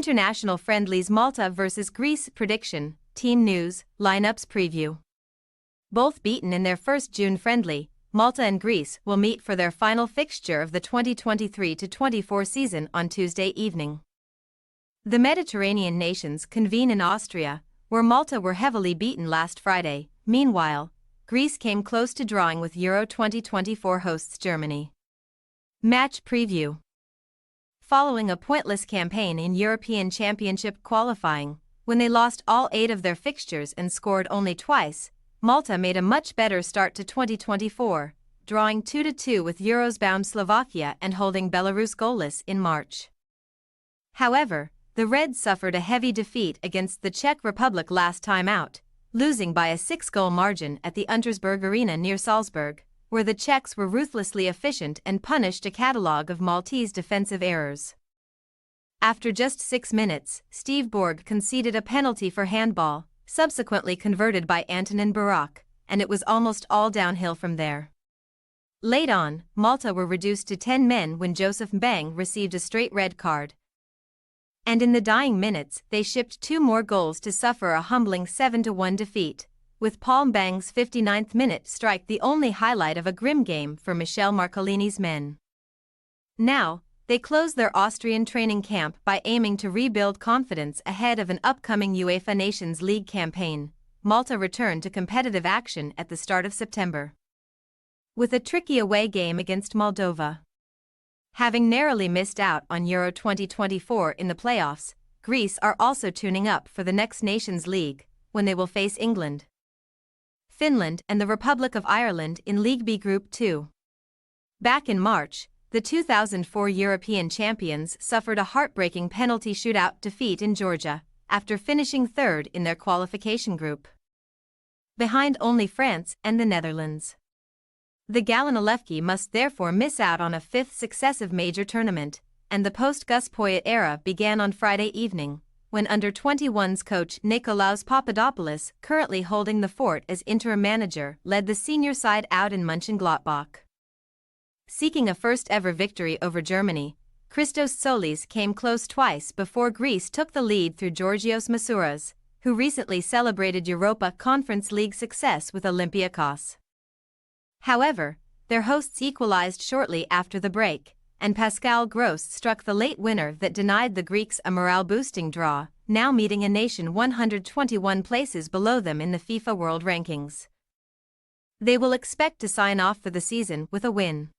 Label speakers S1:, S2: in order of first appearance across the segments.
S1: International Friendlies Malta vs Greece prediction, team news, lineups preview. Both beaten in their first June friendly, Malta and Greece will meet for their final fixture of the 2023-24 season on Tuesday evening. The Mediterranean nations convene in Austria, where Malta were heavily beaten last Friday. Meanwhile, Greece came close to drawing with Euro 2024 hosts Germany. Match preview. Following a pointless campaign in European Championship qualifying, when they lost all 8 of their fixtures and scored only twice, Malta made a much better start to 2024, drawing 2-2 with Euros-bound Slovakia and holding Belarus goalless in March. However, the Reds suffered a heavy defeat against the Czech Republic last time out, losing by a 6-goal margin at the Untersberg Arena near Salzburg, where the Czechs were ruthlessly efficient and punished a catalogue of Maltese defensive errors. After just 6 minutes, Steve Borg conceded a penalty for handball, subsequently converted by Antonin Barak, and it was almost all downhill from there. Late on, Malta were reduced to 10 men when Joseph Mbang received a straight red card. And in the dying minutes, they shipped 2 more goals to suffer a humbling 7-1 defeat, with Paul Mbang's 59th minute strike the only highlight of a grim game for Michel Marcolini's men. Now, they close their Austrian training camp by aiming to rebuild confidence ahead of an upcoming UEFA Nations League campaign. Malta returned to competitive action at the start of September, with a tricky away game against Moldova. Having narrowly missed out on Euro 2024 in the playoffs, Greece are also tuning up for the next Nations League, when they will face England, Finland and the Republic of Ireland in League B Group 2. Back in March, the 2004 European champions suffered a heartbreaking penalty shootout defeat in Georgia, after finishing third in their qualification group, behind only France and the Netherlands. The Gallinalefki must therefore miss out on a 5th successive major tournament, and the post-Gus Poyet era began on Friday evening, when under-21s coach Nikolaos Papadopoulos, currently holding the fort as interim manager, led the senior side out in Mönchengladbach. Seeking a first-ever victory over Germany, Christos Solis came close twice before Greece took the lead through Georgios Masouras, who recently celebrated Europa Conference League success with Olympiacos. However, their hosts equalized shortly after the break, and Pascal Gross struck the late winner that denied the Greeks a morale-boosting draw, now meeting a nation 121 places below them in the FIFA World Rankings. They will expect to sign off for the season with a win.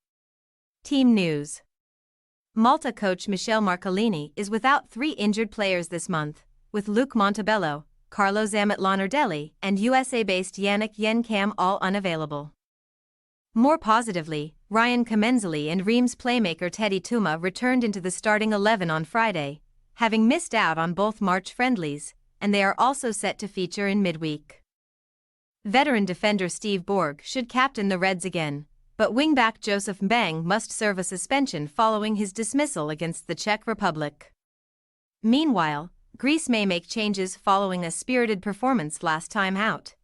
S1: Team news. Malta coach Michel Marcolini is without 3 injured players this month, with Luke Montebello, Carlo Zammit-Lonardelli and USA-based Yannick Yenkam all unavailable. More positively, Ryan Kamenzeli and Reims playmaker Teddy Tuma returned into the starting 11 on Friday, having missed out on both March friendlies, and they are also set to feature in midweek. Veteran defender Steve Borg should captain the Reds again, but wingback Joseph Mbang must serve a suspension following his dismissal against the Czech Republic. Meanwhile, Greece may make changes following a spirited performance last time out,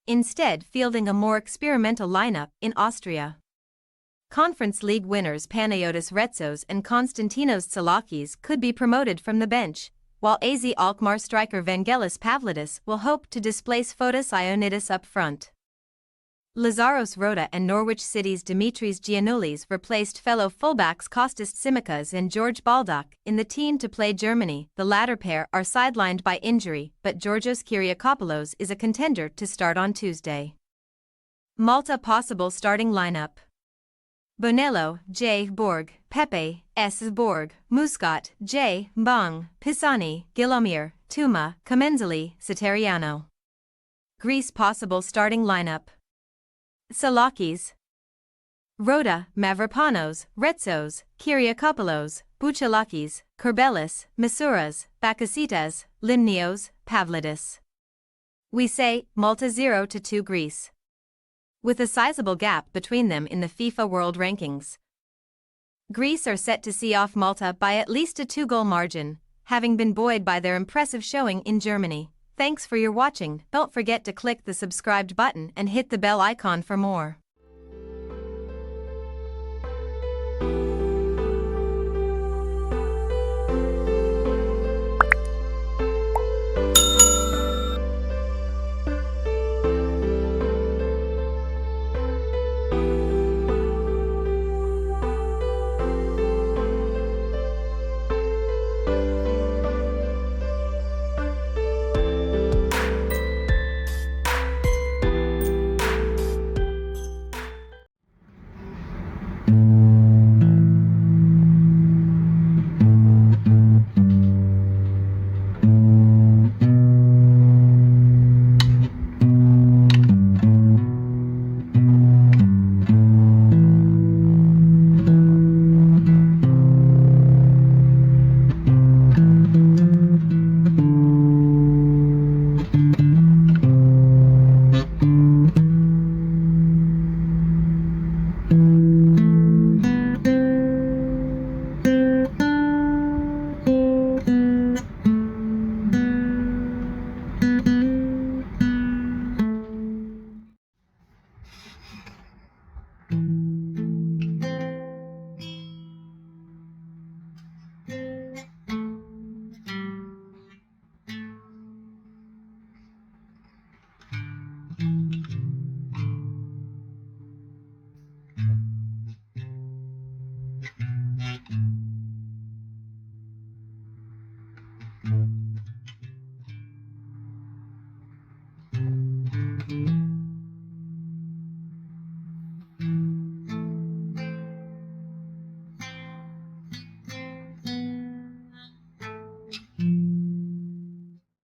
S1: instead fielding a more experimental lineup in Austria. Conference League winners Panayotis Retsos and Konstantinos Tsalakis could be promoted from the bench, while AZ Alkmaar striker Vangelis Pavlidis will hope to displace Fotis Ioannidis up front. Lazaros Rota and Norwich City's Dimitris Giannoulis replaced fellow fullbacks Kostas Tsimikas and George Baldock in the team to play Germany. The latter pair are sidelined by injury, but Georgios Kyriakopoulos is a contender to start on Tuesday. Malta possible starting lineup: Bonello, J. Borg, Pepe, S. Borg, Muscat, J. Mbang, Pisani, Gilomir, Tuma, Kamenzeli, Satariano. Greece possible starting lineup: Tsalakis, Rota, Mavropanos, Retsos, Kyriakopoulos, Bouchalakis, Kerbelis, Masouras, Bakasitas, Limnios, Pavlidis. We say Malta 0-2 Greece, with a sizable gap between them in the FIFA World Rankings. Greece are set to see off Malta by at least a 2-goal margin, having been buoyed by their impressive showing in Germany. Thanks for your watching. Don't forget to click the subscribed button and hit the bell icon for more.